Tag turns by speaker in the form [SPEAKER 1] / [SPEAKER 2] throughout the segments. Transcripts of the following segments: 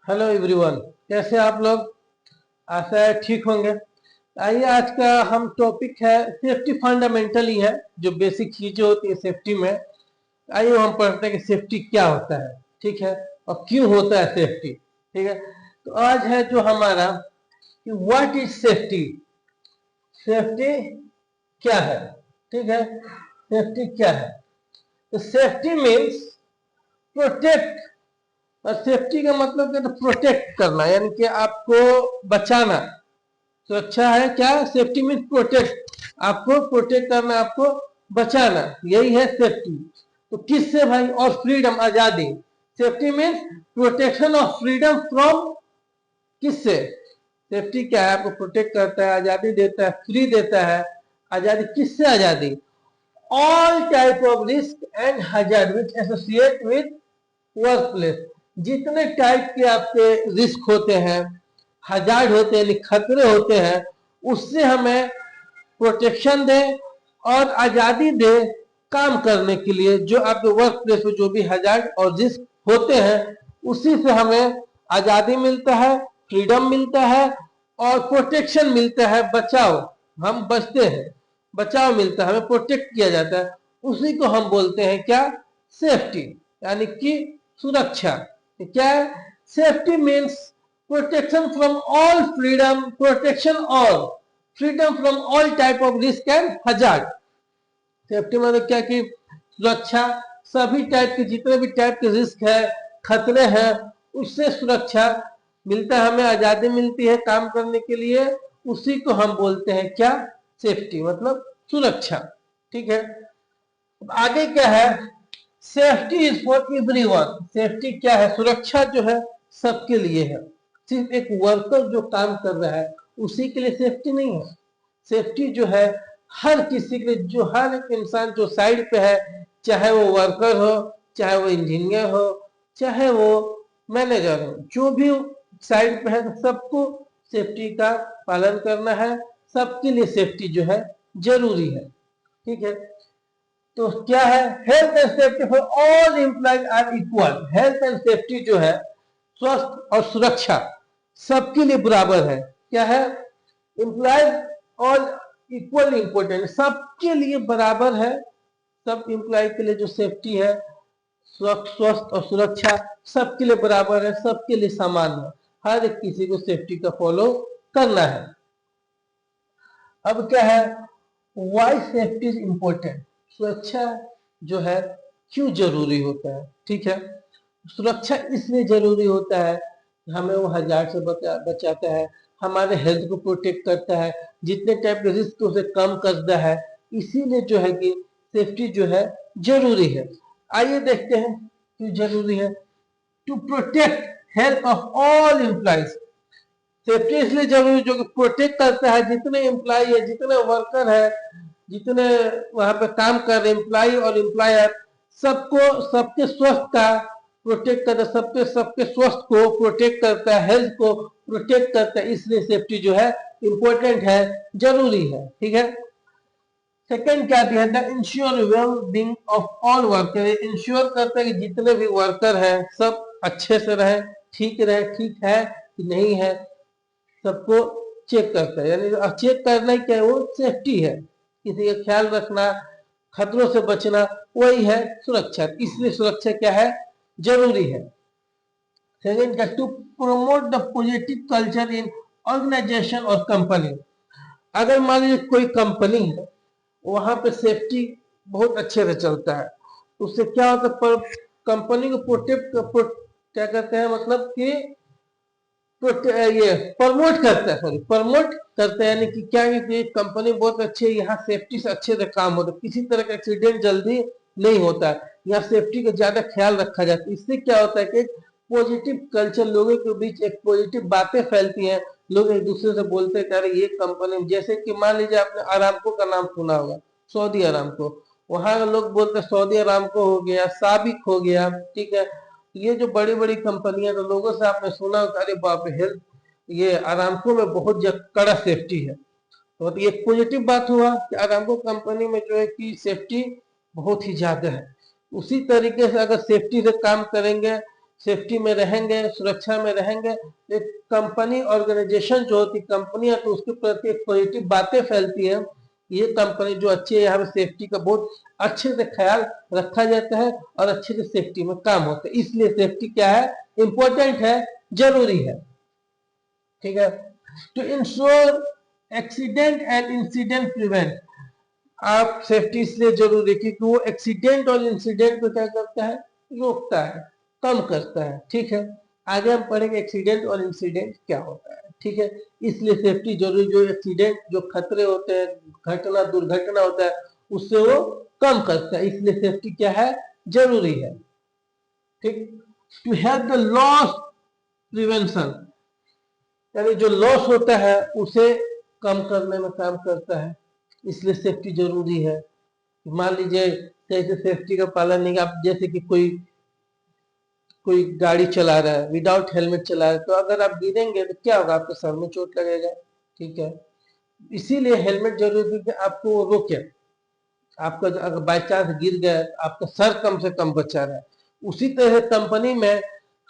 [SPEAKER 1] Hello everyone, कैसे आप लोग? आशा है ठीक होंगे। आइए, आज का हम टॉपिक है सेफ्टी फंडामेंटल ही है, जो बेसिक चीजें होती है सेफ्टी में। आइए हम पढ़ते हैं कि सेफ्टी क्या होता है, ठीक है, और क्यों होता है सेफ्टी, ठीक है। तो आज है जो हमारा कि व्हाट इज सेफ्टी। सेफ्टी क्या है, ठीक है। सेफ्टी क्या है? तो सेफ्टी मीन्स प्रोटेक्ट। और सेफ्टी का मतलब क्या? तो प्रोटेक्ट करना, यानी कि आपको बचाना। सुरक्षा है क्या? सेफ्टी मीन्स प्रोटेक्ट, आपको प्रोटेक्ट करना, आपको बचाना, यही है सेफ्टी। तो किससे भाई? और फ्रीडम, आजादी। Safety means protection of freedom from, किससे? सेफ्टी क्या है? आपको प्रोटेक्ट करता है, आजादी देता है, फ्री देता है। आजादी किससे? आजादी all type of risk and hazard which associate with work place. जितने टाइप के आपके रिस्क होते हैं, हजार्ड होते हैं, खतरे होते हैं, उससे हमें प्रोटेक्शन दे और आजादी दे काम करने के लिए। जो आपके वर्क प्लेस में जो भी हजार्ड और रिस्क होते हैं, उसी से हमें आजादी मिलता है, फ्रीडम मिलता है और प्रोटेक्शन मिलता है, बचाव। हम बचते हैं, बचाव मिलता है, हमें प्रोटेक्ट किया जाता है। उसी को हम बोलते हैं क्या? सेफ्टी, यानी कि सुरक्षा। क्या है? Safety means protection from all freedom, protection और freedom from all type of risk and hazard. Safety मतलब क्या कि सुरक्षा, सभी टाइप के, जितने भी टाइप के रिस्क है, खतरे हैं, उससे सुरक्षा मिलता है, हमें आजादी मिलती है काम करने के लिए। उसी को हम बोलते हैं क्या? सेफ्टी, मतलब सुरक्षा, ठीक है। अब आगे क्या है? Safety is for everyone. Safety क्या है? सुरक्षा जो है सबके लिए है। सिर्फ एक वर्कर जो काम कर रहा है उसी के लिए सेफ्टी नहीं है। सेफ्टी जो है हर किसी के लिए, जो हर एक इंसान जो साइड पे है, चाहे वो वर्कर हो, चाहे वो इंजीनियर हो, चाहे वो मैनेजर हो, जो भी साइड पे है, तो सबको सेफ्टी का पालन करना है। सबके लिए सेफ्टी जो है जरूरी है, ठीक है। तो क्या है? Health and safety for all employees are equal. Health and safety जो है, स्वस्थ और सुरक्षा सबके लिए बराबर है। क्या है? एम्प्लॉयज ऑल इक्वल इंपॉर्टेंट, सबके लिए बराबर है। सब एम्प्लॉय के लिए जो सेफ्टी है, स्वस्थ और सुरक्षा सबके लिए बराबर है, सबके लिए समान है। हर एक किसी को सेफ्टी का फॉलो करना है। अब क्या है? Why safety is important. सुरक्षा जो है क्यों जरूरी होता है, ठीक है। सुरक्षा इसलिए जरूरी होता है, हमें वो हजार से बचाता है, हमारे हेल्थ को प्रोटेक्ट करता है, जितने टाइप के रिस्क उसे कम करता है। इसीलिए जो है कि सेफ्टी जो है जरूरी है। आइए देखते हैं क्यों जरूरी है। To protect health of all employees. Safety इसलिए जरूरी जो कि प्रोटेक्ट करता है जितने एम्प्लॉय है, जितने वर्कर है, जितने वहां पे काम कर रहे एम्प्लॉय और एम्प्लॉयर, सबको, सबके स्वस्थ का प्रोटेक्ट करता है, सबके सबके स्वस्थ को प्रोटेक्ट करता है, हेल्थ को प्रोटेक्ट करता है। इसलिए सेफ्टी जो है इंपॉर्टेंट है, जरूरी है, ठीक है। सेकेंड क्या दिया था? Ensure well being of all worker. Ensure करता है कि जितने भी वर्कर हैं सब अच्छे से रहे, ठीक रहे, ठीक है कि नहीं है, सबको चेक करता है। यानी चेक करना ही क्या है? वो सेफ्टी है, किसी का ख्याल रखना, खतरों से बचना, वही है सुरक्षा। इसलिए सुरक्षा क्या है? जरूरी है। सेकेंड क्या? To promote the positive culture in organisation और कंपनी। अगर मान लीजिए कोई कंपनी है, वहां पे सेफ्टी बहुत अच्छे से चलता है, उससे क्या होता है? कंपनी को प्रोटेक्ट, क्या कहते हैं, मतलब कि ये प्रमोट करता है, सॉरी, प्रमोट करता है। यानी कि क्या है कि कंपनी बहुत अच्छी है, यहाँ सेफ्टी से अच्छे से काम होता है, किसी तरह का एक्सीडेंट जल्दी नहीं होता है, यहाँ सेफ्टी का ज्यादा ख्याल रखा जाता है। इससे क्या होता है कि पॉजिटिव कल्चर, लोगों के बीच एक पॉजिटिव बातें फैलती हैं, लोग एक दूसरे से बोलते हैं अरे ये कंपनी, जैसे कि मान लीजिए आपने अरामको का नाम सुना होगा, सऊदी अरामको। वहां लोग बोलते हैं सऊदी अरामको हो गया, साबिक हो गया, ठीक है। ये जो बड़ी बड़ी कंपनियां, तो लोगों से आपने सुना होगा अरे बाप रे, हेल्थ, ये अरामको में बहुत कड़ा सेफ्टी है। तो ये पॉजिटिव बात हुआ कि अरामको कंपनी में जो है कि सेफ्टी बहुत ही ज्यादा है। उसी तरीके से अगर सेफ्टी से काम करेंगे, सेफ्टी में रहेंगे, सुरक्षा में रहेंगे। एक कंपनी ऑर्गेनाइजेशन जो होती कंपनियां, तो उसके प्रति एक पॉजिटिव बातें फैलती है। ये कंपनी जो अच्छी है, यहाँ पे सेफ्टी का बहुत अच्छे से ख्याल रखा जाता है और अच्छे से सेफ्टी में काम होता है। इसलिए सेफ्टी क्या है, इंपॉर्टेंट है, जरूरी है। ठीक है। To ensure accident and incident prevent, आप सेफ्टी इसलिए जरूरी है क्योंकि वो एक्सीडेंट और इंसिडेंट को क्या करता है, रोकता है, कम करता है। ठीक है, आगे हम पढ़ेंगे एक्सीडेंट और इंसिडेंट क्या होता है। ठीक है, इसलिए सेफ्टी जरूरी, जो एक्सीडेंट, जो खतरे होते हैं, घटना दुर्घटना होता है, उससे वो कम करता है। इसलिए सेफ्टी क्या है, जरूरी है। ठीक, to help the loss prevention, यानी जो लॉस होता है उसे कम करने में काम करता है। इसलिए सेफ्टी जरूरी है। मान लीजिए जैसे सेफ्टी का पालन नहीं, आप जैसे कि कोई कोई गाड़ी चला रहा है विदाउट हेलमेट चला रहा है, तो अगर आप गिरेंगे तो क्या होगा, आपके सर में चोट लगेगा। ठीक है, इसीलिए हेलमेट जरूरी है कि आपको वो रोके। आपका अगर बाई चांस गिर गया तो आपका सर कम से कम बचा रहा है। उसी तरह कंपनी में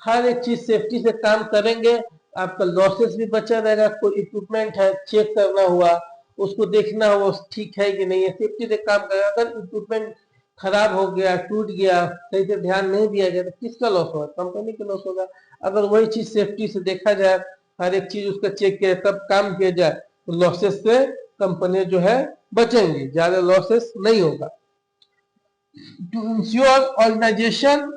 [SPEAKER 1] हर एक चीज सेफ्टी से काम करेंगे, आपका लॉसेस भी बचा रहेगा। कोई इक्विपमेंट है, चेक करना हुआ, उसको देखना हुआ ठीक है कि नहीं है, सेफ्टी से काम करेगा। अगर इक्विपमेंट खराब हो गया, टूट गया, सही से ध्यान नहीं दिया गया, तो किसका लॉस होगा, कंपनी का लॉस होगा। अगर वही चीज सेफ्टी से देखा जाए, हर एक चीज उसका चेक किया तब काम किया जाए, तो लॉसेस से कंपनी जो है बचेंगी, ज्यादा लॉसेस नहीं होगा। To ensure organisation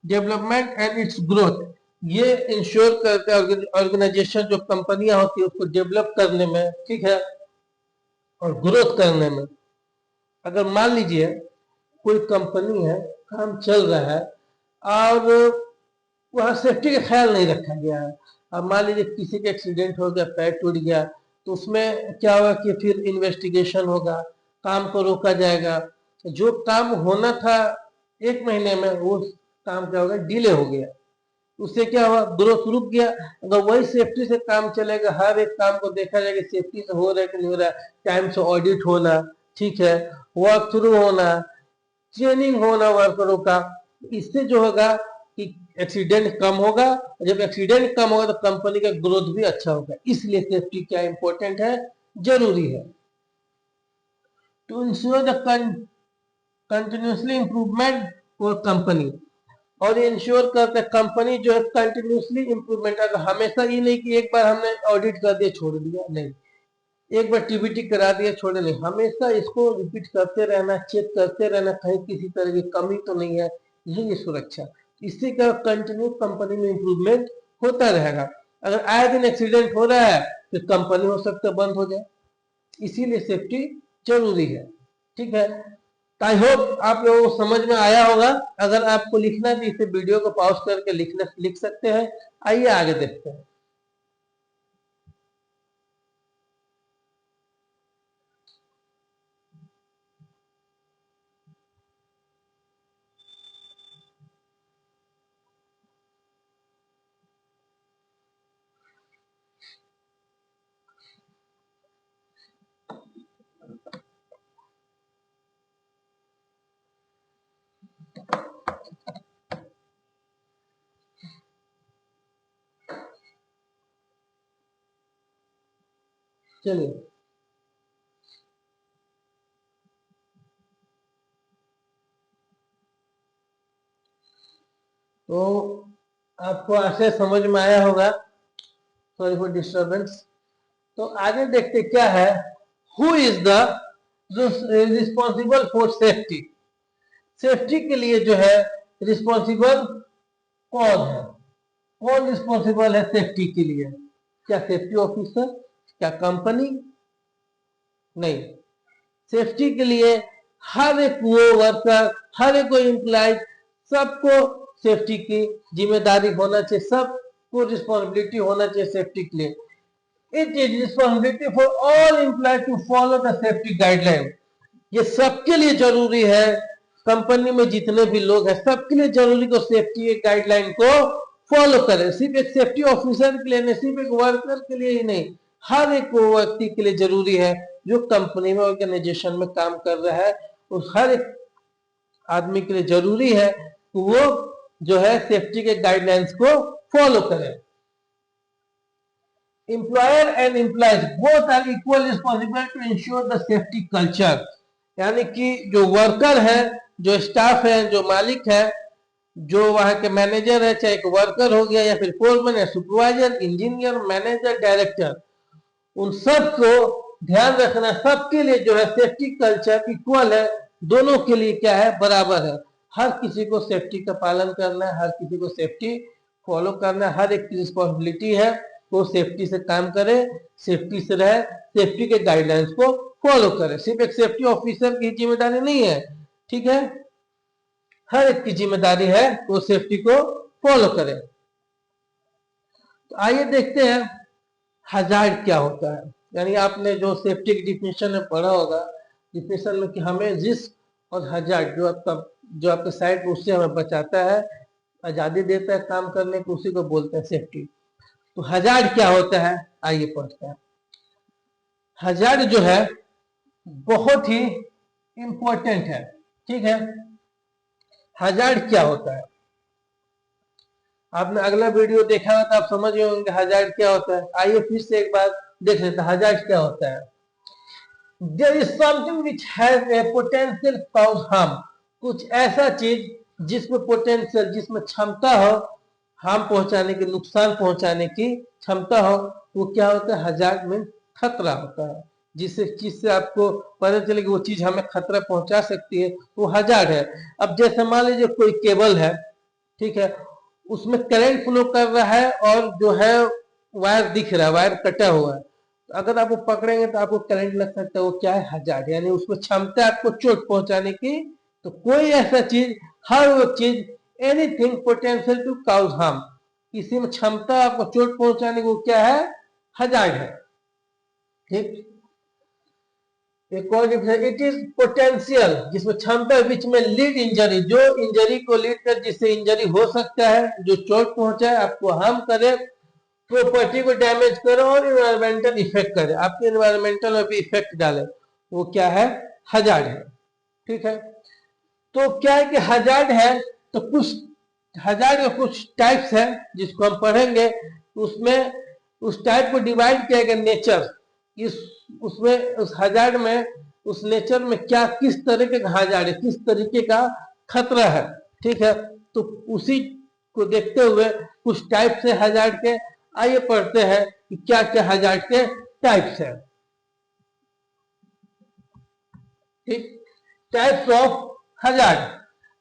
[SPEAKER 1] development and its growth, ये इंश्योर करते हैं ऑर्गेनाइजेशन, जो कंपनियां होती है उसको डेवलप करने में, ठीक है, और ग्रोथ करने में। अगर मान लीजिए कोई कंपनी है, काम चल रहा है और वहां सेफ्टी का ख्याल नहीं रखा गया है, अब मान लीजिए किसी का एक्सीडेंट हो गया, पैर टूट गया, तो उसमें क्या होगा कि फिर इन्वेस्टिगेशन होगा, काम को रोका जाएगा। जो काम होना था 1 महीने में, वो काम क्या होगा, डिले हो गया, उससे क्या हुआ, ग्रोथ रुक गया। अगर वही सेफ्टी से काम चलेगा, हर एक काम को देखा जाएगा सेफ्टी से हो रहा है कि नहीं हो रहा है, टाइम से ऑडिट होना, ठीक है, वर्क थ्रू होना, ट्रेनिंग होना वर्करों का, इससे जो होगा कि एक्सीडेंट कम होगा। जब एक्सीडेंट कम होगा तो कंपनी का ग्रोथ भी अच्छा होगा। इसलिए सेफ्टी क्या इंपॉर्टेंट है, जरूरी है। To ensure the continuously improvement for company, और इंश्योर करते कंपनी जो है कंटिन्यूसली इंप्रूवमेंट, अगर हमेशा ये नहीं कि एक बार हमने ऑडिट कर दिया छोड़ दिया, नहीं, एक बार टीबीटी करा दिया छोड़े नहीं, हमेशा इसको रिपीट करते रहना, चेक करते रहना, कहीं किसी तरह की कमी तो नहीं है, यही सुरक्षा। इससे क्या, कंटिन्यू कंपनी में इंप्रूवमेंट होता रहेगा। अगर आए दिन एक्सीडेंट हो रहा है तो कंपनी हो सकता है बंद हो जाए, इसीलिए सेफ्टी जरूरी है। ठीक है, आई होप आप लोगों को समझ में आया होगा। अगर आपको लिखना है तो इसे वीडियो को पॉज करके लिख सकते हैं। आइए आगे देखते हैं। चलिए, तो आपको आशय समझ में आया होगा, सॉरी फॉर डिस्टर्बेंस। तो आगे देखते क्या है, who is the responsible for safety, safety के लिए जो है रिस्पॉन्सिबल कौन है, कौन रिस्पॉन्सिबल है सेफ्टी के लिए, क्या सेफ्टी ऑफिसर, क्या कंपनी, नहीं, सेफ्टी के लिए हर एक वो वर्कर, हर एक वो एम्प्लॉय, सबको सेफ्टी की जिम्मेदारी होना चाहिए, सबको रिस्पॉन्सिबिलिटी होना चाहिए सेफ्टी के लिए। It is responsibility for all employ to follow the safety guideline, ये सबके लिए जरूरी है। कंपनी में जितने भी लोग हैं सबके लिए जरूरी को सेफ्टी गाइडलाइन को फॉलो करें। सिर्फ एक सेफ्टी ऑफिसर के लिए नहीं, सिर्फ एक वर्कर के लिए ही नहीं, हर एक व्यक्ति के लिए जरूरी है जो कंपनी में ऑर्गेनाइजेशन में काम कर रहा है। उस हर एक आदमी के लिए जरूरी है कि वो जो है सेफ्टी के गाइडलाइंस को फॉलो करें। Employer and employees both are equal responsible to ensure the safety culture, यानी कि जो वर्कर है, जो स्टाफ है, जो मालिक है, जो वहां के मैनेजर है, चाहे एक वर्कर हो गया या फिर फोरमैन या सुपरवाइजर, इंजीनियर, मैनेजर, डायरेक्टर, उन सब को ध्यान रखना, सबके लिए जो है सेफ्टी कल्चर इक्वल है, दोनों के लिए क्या है, बराबर है। हर किसी को सेफ्टी का पालन करना है, हर किसी को सेफ्टी फॉलो करना है, हर एक की रिस्पॉन्सिबिलिटी है वो सेफ्टी से काम करे, सेफ्टी से रहे, सेफ्टी के गाइडलाइंस को फॉलो करे। सिर्फ एक सेफ्टी ऑफिसर की जिम्मेदारी नहीं है, ठीक है, हर एक की जिम्मेदारी है वो सेफ्टी को फॉलो करे। तो आइए देखते हैं हजार्ड क्या होता है। यानी आपने जो सेफ्टी की डिफिनेशन में पढ़ा होगा, डिफिनेशन में कि हमें रिस्क और हजार्ड जो आपके साइड उससे हमें बचाता है, आजादी देता है काम करने को, उसी को बोलते हैं सेफ्टी। तो हजार्ड क्या होता है, आइए पढ़ते हैं। हजार्ड जो है बहुत ही इंपॉर्टेंट है, ठीक है। हजार्ड क्या होता है, आपने अगला वीडियो देखा हो तो आप समझ गए होंगे हजार्ड क्या होता है। आइए फिर से एक बार देख लेते हैं हजार्ड क्या होता है। There is something which has a potential cause harm, कुछ ऐसा चीज जिसमें पोटेंशियल, जिसमें क्षमता हो हार्म पहुंचाने की, नुकसान पहुंचाने की क्षमता हो, वो क्या होता है, हजार्ड मीन खतरा होता है। जिससे चीज से आपको पता चले कि वो चीज हमें खतरा पहुंचा सकती है, वो हजार्ड है। अब जैसे मान लीजिए कोई केबल है, ठीक है, उसमें करंट फ्लो कर रहा है और जो है वायर दिख रहा है, वायर कटा हुआ है, तो अगर आप वो पकड़ेंगे तो आपको करंट लग सकता है, वो क्या है, हजार्ड, यानी उसमें क्षमता आपको चोट पहुंचाने की। तो कोई ऐसा चीज, हर वो चीज, anything potential to cause harm, किसी में क्षमता आपको चोट पहुंचाने को क्या है, हजार्ड है, ठीक। एक और इट इज पोटेंशियल, जिसमें क्षमता बीच में लीड इंजरी, जो इंजरी को लीड कर, जिससे इंजरी हो सकता है, जो चोट पहुंचाए, आपको हार्म करे, प्रॉपर्टी को डैमेज करे और इन्वायरमेंटल इफेक्ट करे, आपके इन्वायरमेंटल में भी इफेक्ट डाले, वो क्या है, हजार्ड है, ठीक है। तो क्या है कि हजार्ड है, तो कुछ हजार्ड के कुछ टाइप्स है जिसको हम पढ़ेंगे। उसमें उस टाइप को डिवाइड किया गया नेचर, इस उसमें उस हजार्ड में, उस नेचर में क्या, किस तरीके का हजार्ड है, किस तरीके का खतरा है, ठीक है। तो उसी को देखते हुए कुछ टाइप से हजार्ड के, आइए पढ़ते हैं कि क्या क्या हजार्ड के टाइप्स है, ठीक। टाइप्स ऑफ हजार्ड,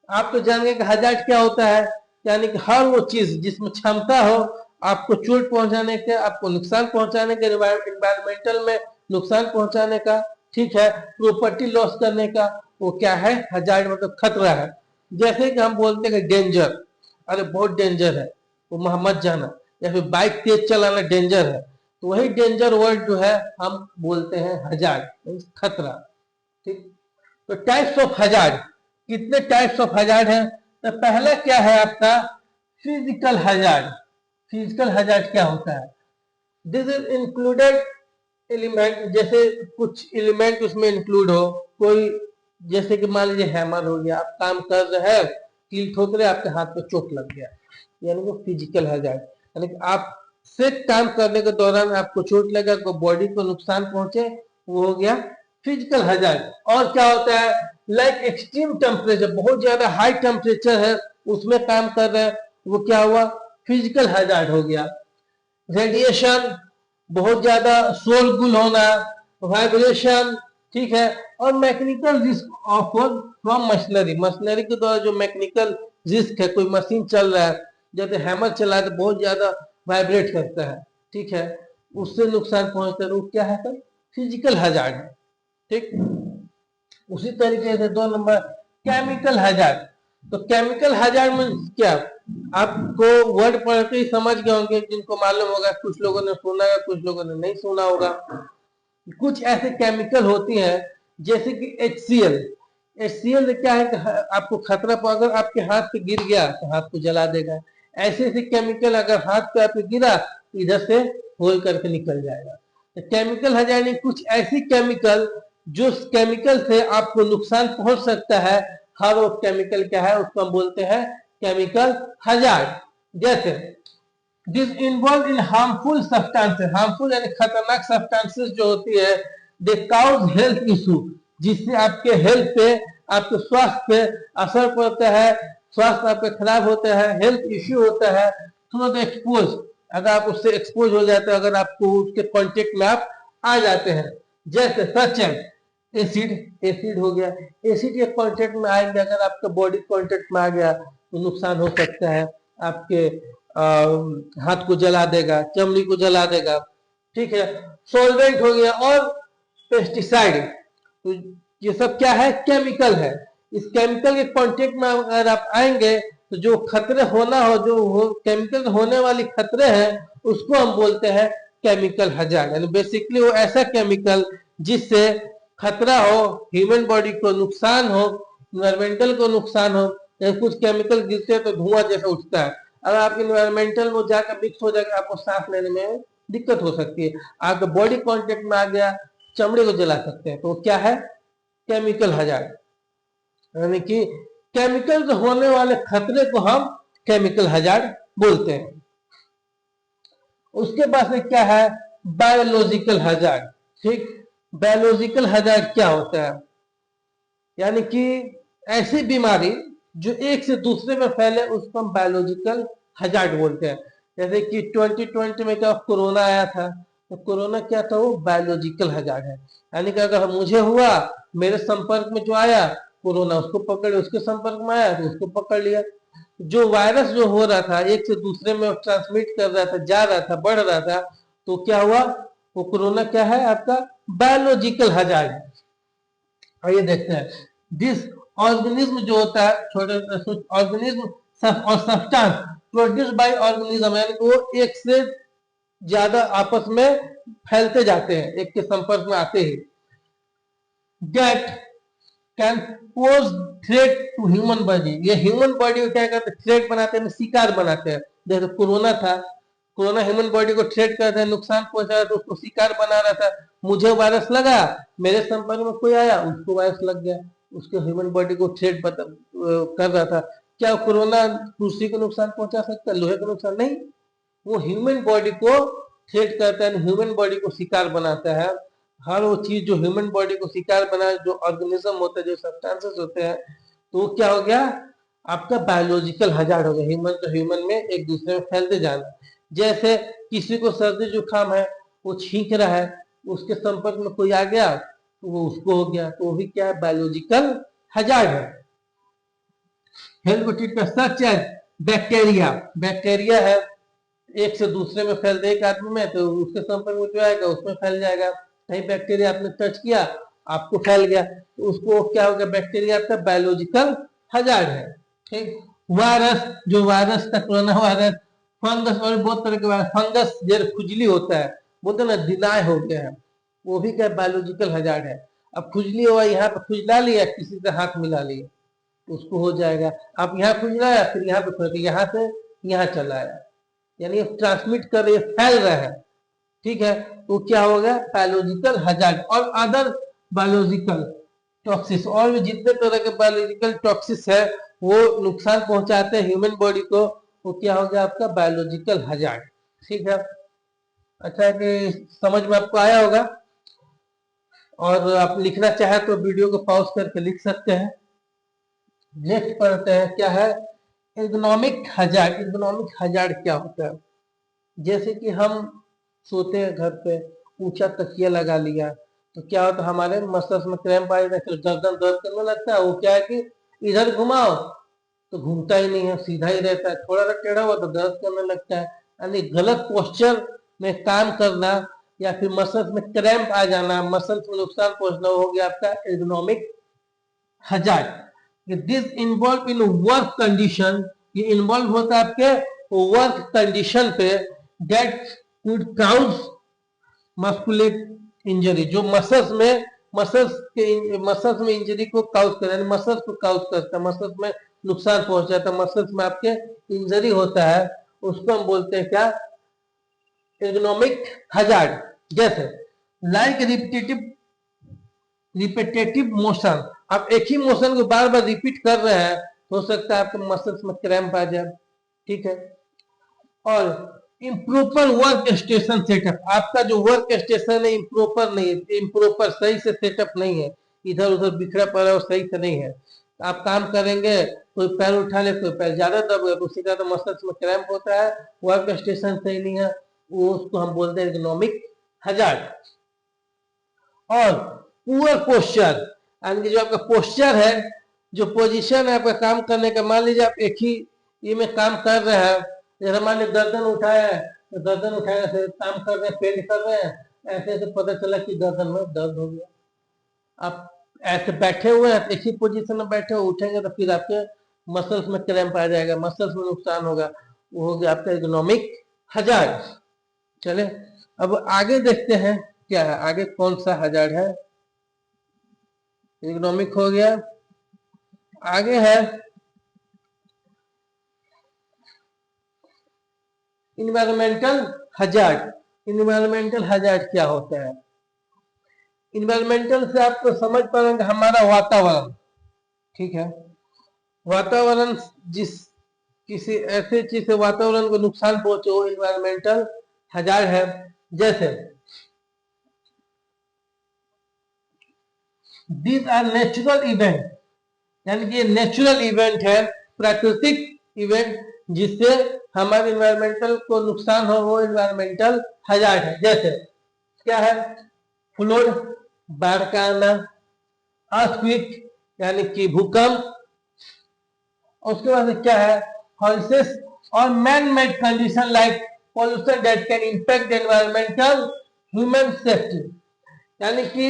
[SPEAKER 1] आप तो जानेंगे कि हजार्ड क्या होता है, यानी कि हर वो चीज जिसमें क्षमता हो आपको चोट पहुंचाने के, आपको नुकसान पहुंचाने के, एनवायरमेंटल में नुकसान पहुंचाने का, ठीक है, प्रॉपर्टी लॉस करने का, वो क्या है, हजार्ड मतलब खतरा है। जैसे कि हम बोलते हैं डेंजर, अरे बहुत डेंजर है, वो वहां मत जाना, या फिर बाइक तेज चलाना डेंजर है, तो वही डेंजर वर्ड जो है हम बोलते हैं हजार्ड, खतरा, ठीक। तो टाइप्स ऑफ हजार्ड, कितने टाइप्स ऑफ हजार्ड है। तो पहला क्या है आपका, फिजिकल हजार्ड। फिजिकल हजार्ड क्या होता है, दिस इज इंक्लूडेड एलिमेंट, जैसे कुछ एलिमेंट उसमें इंक्लूड हो, कोई जैसे कि मान लीजिए हैमर हो गया, आप काम कर रहे हैं, कील ठोक रहे, आपके हाथ पे चोट लग गया, यानी वो फिजिकल हजार्ड, यानी कि आप से काम करने के दौरान आपको चोट लगा, आपको बॉडी को नुकसान पहुंचे, वो हो गया फिजिकल हजार्ड। और क्या होता है, लाइक एक्सट्रीम टेम्परेचर, बहुत ज्यादा हाई टेम्परेचर है, उसमें काम कर रहे हैं, वो क्या हुआ, फिजिकल हजार्ड हो गया। रेडिएशन, बहुत ज्यादा शोरगुल होना, वाइब्रेशन, ठीक है, और mechanical risk of from machinery, machinery के द्वारा जो मैकेनिकल रिस्क है, कोई मशीन चल रहा है, जैसे हैमर चला है तो बहुत ज्यादा वाइब्रेट करता है, ठीक है, उससे नुकसान पहुंचता है, वो क्या है, फिजिकल हजार्ड है, ठीक। उसी तरीके से 2 नंबर केमिकल हजार्ड। तो केमिकल हजार्ड में क्या, आपको वर्ड पढ़ते ही समझ गए होंगे, जिनको मालूम होगा, कुछ लोगों ने सुना होगा, कुछ लोगों ने नहीं सुना होगा। कुछ ऐसे केमिकल होती हैं जैसे कि HCl। HCl क्या है कि आपको खतरा, अगर आपके हाथ पे गिर गया तो हाथ को जला देगा, ऐसे ऐसे केमिकल अगर हाथ पे आपके गिरा इधर से होल करके निकल जाएगा। तो केमिकल हजार्ड कुछ ऐसी केमिकल, जो केमिकल से आपको नुकसान पहुंच सकता है, हर वो केमिकल क्या है, उसको हम बोलते हैं केमिकल हजार्ड। जैसे this involve in harmful substances, harmful यानी खतरनाक सब्सटेंसेस जो होती है, दे काउज हेल्थ इशू, जिससे आपके हेल्थ पे, आपके स्वास्थ्य पे असर पड़ता है, स्वास्थ्य आपके खराब होता है, हेल्थ इश्यू होता है थ्रू द एक्सपोज, अगर आप उससे एक्सपोज हो जाते हैं, अगर आपको उसके कांटेक्ट में आप आ जाते हैं। जैसे सच एसिड, एसिड हो गया, एसिड के कांटेक्ट में आएंगे, अगर आपका बॉडी कांटेक्ट में आ गया तो नुकसान हो सकता है, आपके हाथ को जला देगा, चमड़ी को जला देगा, ठीक है। सॉल्वेंट हो गया और पेस्टिसाइड, तो ये सब क्या है, केमिकल है। इस केमिकल के कांटेक्ट में अगर आप आएंगे तो जो खतरे होना हो, जो केमिकल होने वाली खतरे हैं, उसको हम बोलते हैं केमिकल हजार्ड। यानी बेसिकली वो ऐसा केमिकल जिससे खतरा हो, ह्यूमन बॉडी को नुकसान हो, इन्वायरमेंटल को नुकसान हो। जैसे कुछ केमिकल गिरते हैं तो धुआं जैसा उठता है, अगर आप इन्वायरमेंटल में जाकर मिक्स हो जाएगा, आपको सांस लेने में दिक्कत हो सकती है। आपका बॉडी कांटेक्ट में आ गया, चमड़े को जला सकते हैं, तो क्या है, केमिकल हजार्ड। यानी कि केमिकल से होने वाले खतरे को हम केमिकल हजार्ड बोलते हैं। उसके बाद में क्या है, बायोलॉजिकल हजार्ड। ठीक, बायोलॉजिकल हजार्ड क्या होता है, यानी कि ऐसी बीमारी जो एक से दूसरे में फैले, उसको हम बायोलॉजिकल हजार्ड बोलते हैं। जैसे कि 2020 में क्या कोरोना आया था, तो कोरोना क्या था, वो बायोलॉजिकल हजार्ड है। यानी कि अगर मुझे हुआ, मेरे संपर्क में जो आया कोरोना, उसको पकड़, उसके संपर्क में आया तो उसको पकड़ लिया। जो वायरस जो हो रहा था, एक से दूसरे में ट्रांसमिट कर रहा था, जा रहा था, बढ़ रहा था, तो क्या हुआ, वो कोरोना क्या है, आपका बायोलॉजिकल हजार्ड है। आइए देखते हैं, दिस ऑर्गेनिज्म जो होता है, छोटे ऑर्गेनिज्म और सब्सटेंस प्रोड्यूस बाय ऑर्गेनिज्म, यानी वो एक से ज्यादा आपस में फैलते जाते हैं, एक के संपर्क में आते ही, get can pose threat to human body, ये ह्यूमन बॉडी को क्या करते हैं, थ्रेट बनाते हैं, शिकार बनाते हैं। जैसे कोरोना था, कोरोना ह्यूमन बॉडी को थ्रेट करते हैं, नुकसान पहुंचा रहा था, उसको शिकार बना रहा था। मुझे वायरस लगा, मेरे संपर्क में कोई आया, उसको वायरस लग गया, उसके ह्यूमन बॉडी को थ्रेट कर रहा था। क्या कोरोना कृषि को नुकसान पहुंचा सकता है, लोहे को नुकसान नहीं, वो ह्यूमन बॉडी को थ्रेट करता है, ह्यूमन बॉडी को शिकार बनाता है। हर वो चीज जो ह्यूमन बॉडी को शिकार बनाए, जो ऑर्गेनिज्म होते हैं, जो सब्सटेंसेस होते हैं, तो वो क्या हो गया, आपका बायोलॉजिकल हजार्ड हो गया, ह्यूमन तो ह्यूमन में एक दूसरे में फैलते जाना। जैसे किसी को सर्दी जुकाम है, वो छींक रहा है, उसके संपर्क में कोई आ गया तो वो उसको हो गया, तो वो भी क्या है, बायोलॉजिकल हजार्ड है। हेल्थ को ट्रीट कर, सच एज बैक्टीरिया, बैक्टीरिया है, एक से दूसरे में फैलते, एक आदमी में तो उसके संपर्क में जो आएगा उसमें फैल जाएगा। कहीं बैक्टीरिया आपने टच किया, आपको फैल गया, तो उसको क्या होगा, बैक्टीरिया आपका बायोलॉजिकल हजार्ड है। ठीक, वायरस, जो वायरस था कोरोना वायरस, फंगस और बहुत तरह के वायरस, फंगस जैसे खुजली होता है, बोलते ना दिनाय हो गया है, वो भी क्या बायोलॉजिकल हजार्ड है। अब खुजली हुआ, यहाँ पे खुजला लिया, किसी से हाथ मिला लिया, उसको हो जाएगा। आप यहाँ खुजलाया, फिर यहाँ पे खुजला, यहाँ से यहाँ चला आया, यानी ट्रांसमिट कर रही है, फैल रहा है। ठीक है, तो क्या होगा, बायोलॉजिकल हजार्ड। और अदर बायोलॉजिकल टॉक्सिस, और भी जितने तरह के बायोलॉजिकल टॉक्सिस है, वो नुकसान पहुंचाते हैं ह्यूमन बॉडी को, वो क्या हो गया, आपका बायोलॉजिकल हजार्ड। ठीक है, अच्छा कि समझ में आपको आया होगा। और आप लिखना चाहे तो वीडियो को पॉज करके लिख सकते हैं। नेक्स्ट पढ़ते हैं, क्या है, इकोनॉमिक हजार्ड। इकोनॉमिक हजार्ड क्या होता है, जैसे कि हम सोते हैं घर पे, ऊंचा तकिया लगा लिया, तो क्या होता है, हमारे मसल्स में क्रैम्प आ जाता है, गर्दन दर्द करने लगता है। वो क्या है कि इधर घुमाओ तो घूमता ही नहीं है, सीधा ही रहता है, थोड़ा सा टेढ़ा हुआ तो दर्द करने लगता है। यानी गलत पोस्चर में काम करना, या फिर मसल्स में क्रैम्प आ जाना, मसल्स में नुकसान पहुंचना, हो गया आपका ergonomic hazard. This involve in work condition, ये इन्वॉल्व होता है आपके वर्क कंडीशन पे, दैट कुड काउज मस्कुलेट इंजरी, जो मसल्स में इंजरी को काउज कर, मसल्स को काउज करता है, मसल्स में नुकसान पहुंच जाता है, मसल्स में आपके इंजरी होता है, उसको हम बोलते हैं क्या, एर्गोनॉमिक हजार्ड। जैसे लाइक रिपीटेटिव मोशन, आप एक ही मोशन को बार बार रिपीट कर रहे हैं, हो सकता है आपके मसल्स में क्रैम्प आ जाए, ठीक है। और इम्प्रॉपर वर्क स्टेशन सेटअप, आपका जो वर्क स्टेशन है इम्प्रॉपर नहीं है, इम्प्रॉपर सही से सेटअप नहीं है, इधर उधर बिखरा पड़ा और सही से नहीं है। आप काम करेंगे, कोई पैर उठा ले, कोई पैर ज्यादा दब गया, उसी का तो मसल्स में क्रैम्प होता है, वर्क स्टेशन सही नहीं है, वो उसको हम बोलते हैं इकोनॉमिक हजार्ड। और पुअर पोस्चर, यानी कि जो आपका पोस्चर है, जो पोजीशन है आपका काम करने का, मान लीजिए आप एक ही ये में काम कर रहे हैं, जैसे मान लीजिए गर्दन उठाया है, तो गर्दन उठाने से काम कर रहे हैं, पेंट कर रहे हैं, ऐसे ऐसे पता चला कि गर्दन में दर्द हो गया। आप ऐसे बैठे हुए हैं, एक ही पोजीशन में बैठे हुए, उठेंगे तो फिर आपके मसल्स में क्रैम्प आ जाएगा, मसल्स में नुकसान होगा, वो हो गया आपका इकोनॉमिक हजार्ड। चले अब आगे देखते हैं क्या है, आगे कौन सा हजार्ड है। इकोनॉमिक हो गया, आगे है इन्वायरमेंटल हजार्ड। इन्वायरमेंटल हजार्ड क्या होता है? इन्वायरमेंटल से आपको समझ पाएंगे हमारा वातावरण, ठीक है। वातावरण जिस किसी ऐसे चीज से वातावरण को नुकसान पहुंचे वो इन्वायरमेंटल हजार्ड है। जैसे दीज आर नेचुरल इवेंट, यानी कि नेचुरल इवेंट है, प्राकृतिक इवेंट जिससे हमारे इन्वायरमेंटल को नुकसान हो, वो इन्वायरमेंटल हजार्ड है। जैसे क्या है? फ्लड, बाढ़ का आना, अर्थक्वेक यानी कि भूकंप, उसके बाद क्या है? हॉर्सेस और man made condition like pollution that can impact environmental human safety, यानी कि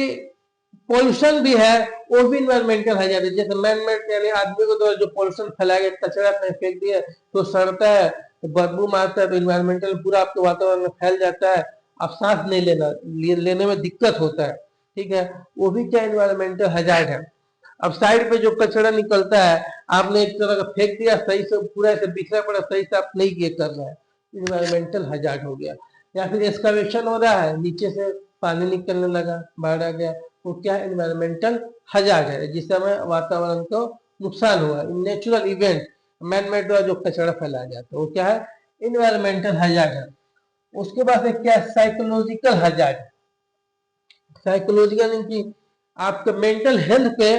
[SPEAKER 1] पोल्यूशन भी है, वो भी इन्वायरमेंटल हजार्ड है। जैसे मैन मेड यानी आदमी को द्वारा जो पोल्यूशन फैलाया गया, कचरा में फेंक दिया तो सड़ता है, तो बदबू मारता है, तो इन्वायरमेंटल पूरा आपके वातावरण में फैल जाता है, आप सांस नहीं लेने में दिक्कत होता है, ठीक है। वो भी क्या इन्वायरमेंटल हजार्ड है। अब साइड पे जो कचरा निकलता है, आपने एक तरह का फेंक दिया, सही से पूरा ऐसे बिखरा पड़ा, सही से आप नहीं ये कर रहे हैं, इन्वायरमेंटल हजार्ड हो गया। या फिर एक्सकवेशन हो रहा है, नीचे से पानी निकलने लगा, बाढ़ आ गया, वो क्या इन्वायरमेंटल हजार्ड है, जिससे हमें वातावरण को नुकसान हुआ। नेचुरल इवेंट मैन मेड द्वारा जो कचरा फैलाया जाता है वो क्या है? इन्वायरमेंटल हजार्ड है। उसके बाद एक क्या? Psychological hazard. साइकोलॉजिकल यानी कि आपके मेंटल हेल्थ पे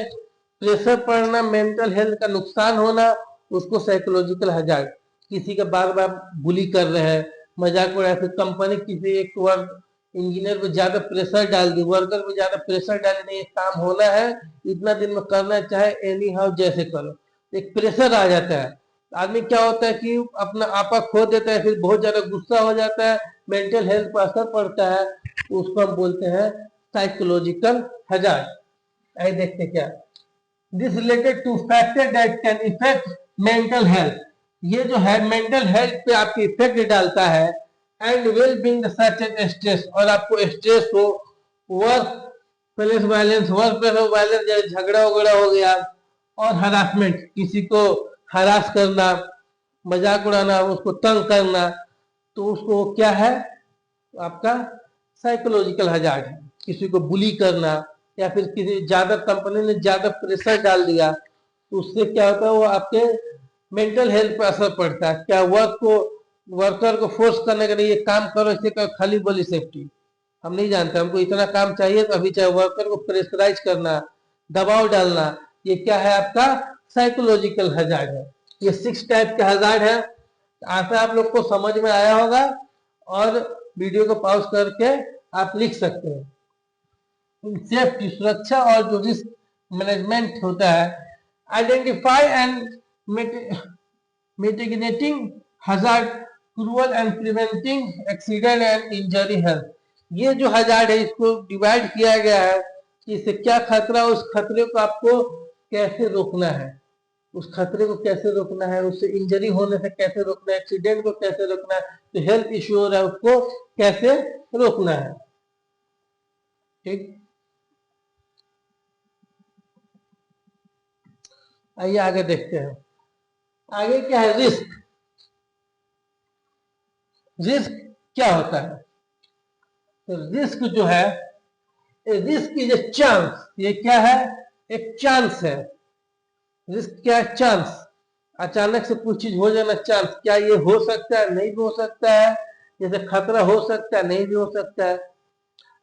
[SPEAKER 1] प्रेशर पड़ना, मेंटल हेल्थ का नुकसान होना, उसको साइकोलॉजिकल हजार्ड। किसी का बार बार बुली कर रहे हैं, मजाक उड़ा, फिर कंपनी किसी एक वर्क इंजीनियर पे ज्यादा प्रेशर डाल दी, वर्कर पे ज्यादा प्रेशर डाल दी, ये काम होना है, इतना दिन में करना, चाहे एनी हाउ जैसे करो, एक प्रेशर आ जाता है। आदमी क्या होता है कि अपना आपा खो देता है, फिर बहुत ज्यादा गुस्सा हो जाता है, मेंटल हेल्थ पर असर पड़ता है, उसको हम बोलते हैं साइकोलॉजिकल हजार्ड। आइए देखते क्या this related two factor that can effect mental health, ये जो है मेंटल हेल्थ पे आपकी इफेक्ट डालता है। And well being such stress, और आपको स्ट्रेस हो, workplace violence, workplace violence जैसे झगड़ा वगड़ा हो गया, और हरासमेंट, किसी को हरास करना, मजाक उड़ाना, उसको तंग करना, तो उसको क्या है? आपका साइकोलॉजिकल हजार्ड है। किसी को बुली करना, या फिर किसी ज्यादा कंपनी ने ज्यादा प्रेशर डाल दिया, तो उससे क्या होता है? वो आपके मेंटल हेल्थ पर असर पड़ता है। क्या वर्कर को फोर्स करने के लिए ये काम करो, इसे करो, खाली बोली सेफ्टी, हम नहीं जानते, हमको इतना काम चाहिए, तो अभी चाहे वर्कर को प्रेशराइज करना, दबाव डालना, ये क्या है? आपका साइकोलॉजिकल हजार्ड है। ये 6 टाइप के हजार्ड है। आशा आप लोग को समझ में आया होगा, और वीडियो को पॉज करके आप लिख सकते हैं। सेफ्टी, सुरक्षा और जो रिस्क मैनेजमेंट होता है, identify and mitigating hazard, cruel and preventing accident and injury health. ये जो हजार्ड है इसको डिवाइड किया गया है कि इससे क्या खतरा, उस खतरे को आपको कैसे रोकना है, उस खतरे को कैसे रोकना है, उससे इंजरी होने से कैसे रोकना है, एक्सीडेंट को कैसे रोकना है, तो हेल्थ इश्यू हो रहा है उसको कैसे रोकना है, ठीक। आइए आगे देखते हैं, आगे क्या है? रिस्क। रिस्क क्या होता है? तो रिस्क जो है, रिस्क इज ए चांस, ये क्या है? एक चांस है। रिस्क क्या है? चांस। अचानक से कुछ चीज हो जाना चांस, क्या ये हो सकता है? नहीं भी हो सकता है। जैसे खतरा हो सकता है, नहीं भी हो सकता है।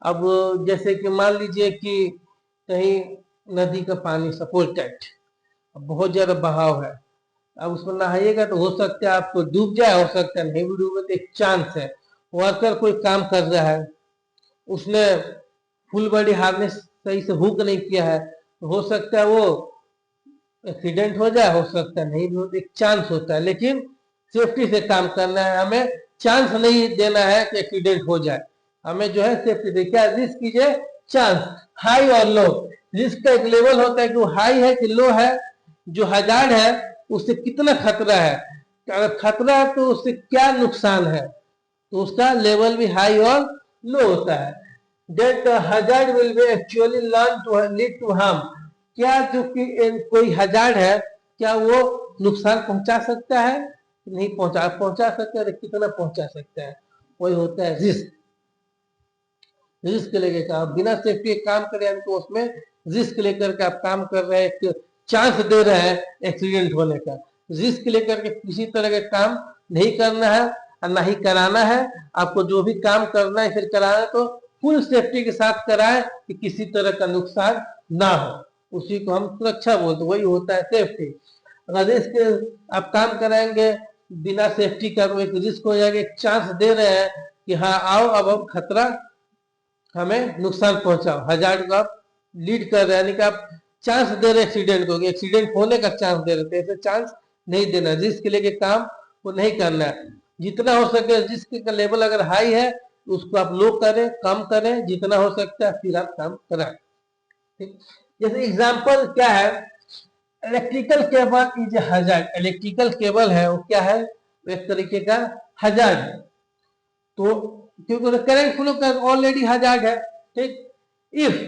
[SPEAKER 1] अब जैसे कि मान लीजिए कि कहीं नदी का पानी सपोर्टेड, बहुत ज्यादा बहाव है, अब उसमें नहाइएगा तो हो सकता है आपको डूब जाए, हो सकता है नहीं भी डूबे, तो एक चांस है। वर्कर कोई काम कर रहा है, उसने फुल बॉडी हार्नेस सही से हुक नहीं किया है, तो हो सकता है वो एक्सीडेंट हो जाए, हो सकता है नहीं भी हो, एक चांस होता है। लेकिन सेफ्टी से काम करना है, हमें चांस नहीं देना है कि एक्सीडेंट हो जाए। हमें जो है सेफ्टी दे, क्या रिस्क कीजिए, चांस हाई और लो। रिस्क का एक लेवल होता है कि वो हाई है कि लो है, जो हजार्ड है उससे कितना खतरा है, अगर खतरा है तो उससे क्या नुकसान है, तो उसका लेवल भी हाई और लो होता है। that hazard will be actually learn to lead to harm, क्या जो कि कोई हजार्ड है क्या वो नुकसान पहुंचा सकता है? नहीं पहुंचा सकता है, कितना पहुंचा सकता है, वही होता है रिस्क। रिस्क लेके काम, बिना सेफ्टी काम करें तो उसमें रिस्क लेकर के आप काम कर रहे हैं, एक चांस दे रहे हैं एक्सीडेंट होने का। रिस्क लेकर के किसी तरह का काम नहीं करना है और ना ही कराना है। आपको जो भी काम करना है फिर कराना है तो फुल सेफ्टी के साथ कराएं कि किसी तरह का नुकसान ना हो, उसी को हम सुरक्षा बोलते, वही होता है सेफ्टी। अगर रिस्क आप काम कराएंगे बिना सेफ्टी का तो एक रिस्क हो जाएगा, एक चांस दे रहे हैं कि हाँ आओ अब खतरा, हमें नुकसान पहुंचाओ, हजार्ड को आप लीड कर रहे हैं, यानी कि आप चांस दे रहे एक्सीडेंट को, एक्सीडेंट होने का चांस दे रहे थे, ऐसे चांस नहीं देना। रिस्क लेके काम वो नहीं करना है। जितना हो सके रिस्क का लेवल अगर हाई है तो उसको आप लो करें, कम करें, जितना हो सकता है फिर आप काम कराएं। ठीक, जैसे एग्जांपल क्या है, electrical cable is hazard. Electrical cable है वो क्या है, एक तरीके का हजार्ड है। तो क्योंकि करंट फ्लो का ऑलरेडी हजार्ड है। ठीक, if